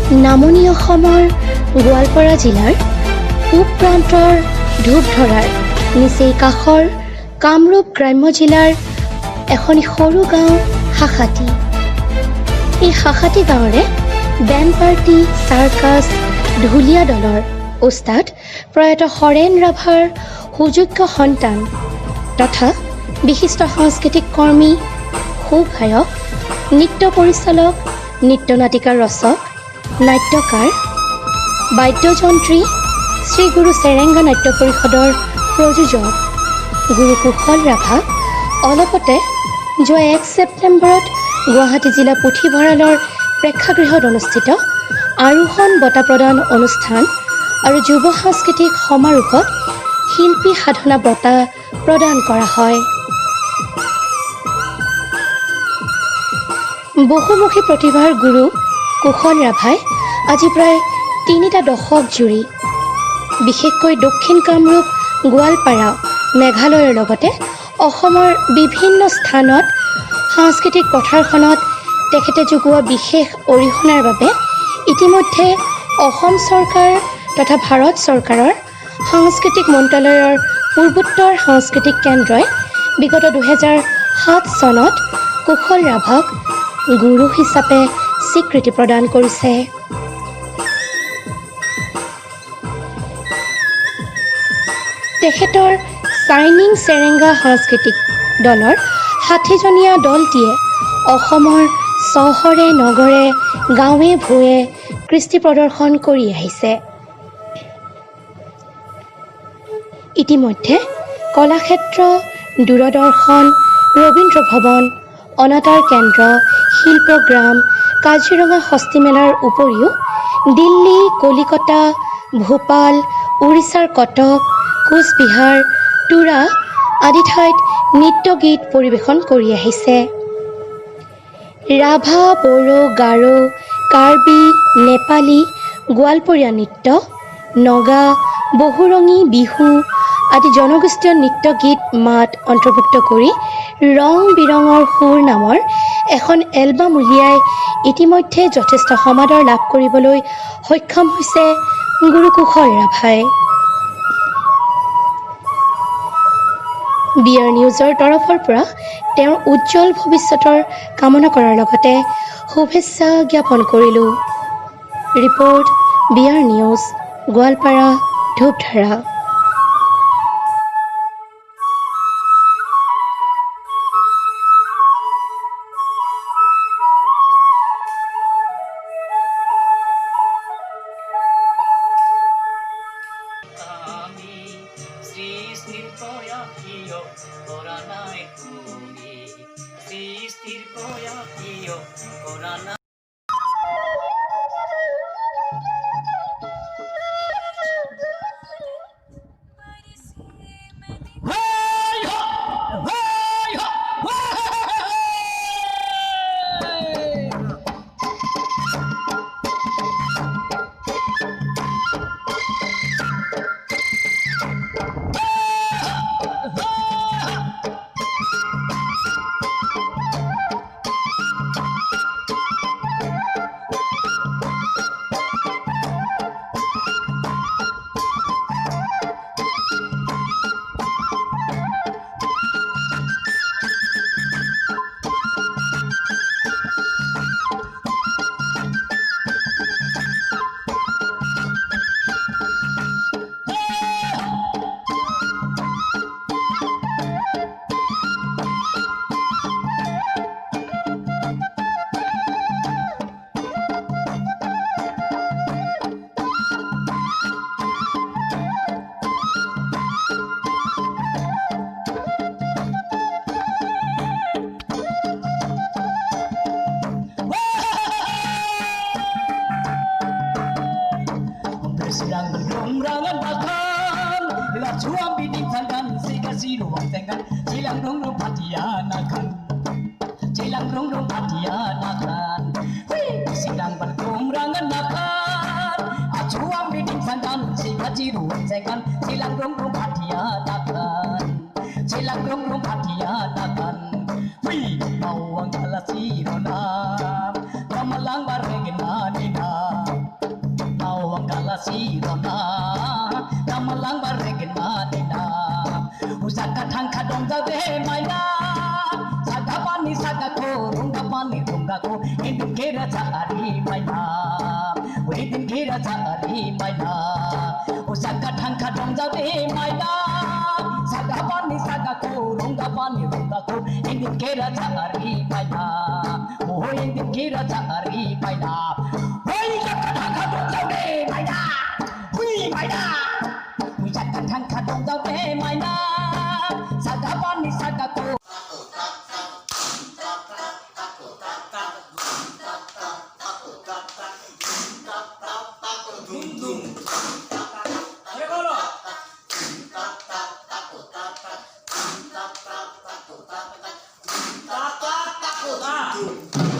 নামনি অসমৰ গোৱালপাৰা জিলাৰ পূব প্ৰান্তৰ ধূপধৰাৰ নিচেই কাষৰ কামৰূপ গ্ৰাম্য জিলাৰ এখন সৰু গাঁও হাখাটি। এই হাখাটি গাঁৱৰে বেণ্ড পাৰ্টি, চাৰ্কাছ, ঢুলীয়া দলৰ ওস্তাদ প্ৰয়াত হৰেণ ৰাভাৰ সুযোগ্য সন্তান তথা বিশিষ্ট সাংস্কৃতিক কৰ্মী, সুগায়ক, নৃত্য পৰিচালক, নৃত্যনাটিকাৰ ৰচক, নাট্যকাৰ, বাদ্যযন্ত্ৰী, শ্ৰী গুৰু চেৰেংগা নাট্য পৰিষদৰ প্ৰযোজক গুৰু কুশল ৰাভা অলপতে যোৱা 1 ছেপ্টেম্বৰত গুৱাহাটী জিলা পুথিভঁৰালৰ প্ৰেক্ষাগৃহত অনুষ্ঠিত আৰোহণ বঁটা প্ৰদান অনুষ্ঠান আৰু যুৱ সাংস্কৃতিক সমাৰোহত শিল্পী সাধনা বঁটা প্ৰদান কৰা হয়। বহুমুখী প্ৰতিভাৰ গুৰু কুশল ৰাভাই আজি প্ৰায় 3টা দশক জুৰি বিশেষকৈ দক্ষিণ কামৰূপ, গোৱালপাৰা, মেঘালয়ৰ লগতে অসমৰ বিভিন্ন স্থানত সাংস্কৃতিক পথাৰখনত তেখেতে যোগোৱা বিশেষ অৰিহণাৰ বাবে ইতিমধ্যে অসম চৰকাৰ তথা ভাৰত চৰকাৰৰ সাংস্কৃতিক মন্ত্ৰালয়ৰ পূৰ্বোত্তৰ সাংস্কৃতিক কেন্দ্ৰই বিগত 2007 চনত কুশল ৰাভাক গুৰু হিচাপে স্বীকৃতি প্ৰদান কৰিছে। তেখেতৰ চাইনিং চেৰেংগা সাংস্কৃতিক দলৰ 60জনীয়া দলটিয়ে অসমৰ চহৰে নগৰে গাঁৱে ভূঞে কৃষ্টি প্ৰদৰ্শন কৰি আহিছে। ইতিমধ্যে কলাক্ষেত্ৰ, দূৰদৰ্শন, ৰবীন্দ্ৰ ভৱন, অনাতাঁৰ কেন্দ্ৰ, শিল্পগ্ৰাম, কাজিৰঙা হস্তিমেলাৰ উপৰিও দিল্লী, কলিকতা, ভূপাল, উৰিষ্যাৰ কটক, কোচবিহাৰ, তুৰা আদি ঠাইত নৃত্য গীত পৰিৱেশন কৰি আহিছে। ৰাভা, বড়ো, গাৰো, কাৰ্বি, নেপালী, গোৱালপৰীয়া নৃত্য, নগা, বহুৰঙী, বিহু আদি জনগোষ্ঠীয় নৃত্য গীত মাত অন্তৰ্ভুক্ত কৰি ৰং বিৰঙৰ সুৰ নামৰ এখন এলবাম উলিয়াই ইতিমধ্যে যথেষ্ট সমাদৰ লাভ কৰিবলৈ সক্ষম হৈছে গুৰু কুশল ৰাভাই। বিআৰ নিউজৰ তৰফৰ পৰা তেওঁৰ উজ্জ্বল ভৱিষ্যতৰ কামনা কৰাৰ লগতে শুভেচ্ছা জ্ঞাপন কৰিলোঁ। Report BR news, Goalpara, Dhupdhara. Kamalang bareng na nina যাবে মাইনা সাগা পানি সাগা কো রঙ্গা পানি রঙ্গা কো এদিন ঘেরা চারি মাইনা ওই দিন ঘেরা চারি মাইনা ও সাগা ঠাঙ্কা রং যাবে মাইনা সাগা পানি সাগা কো রঙ্গা পানি রঙ্গা কো এদিন ঘেরা চারি মাইনা ও এদিন ঘেরা চারি মাইনা ওই সাগা ঠাঙ্কা রং যাবে মাইনা হুই মাইনা ওই সাগা ঠাঙ্কা রং যাবে মাইনা সাগা পানি সাগা কো Nah.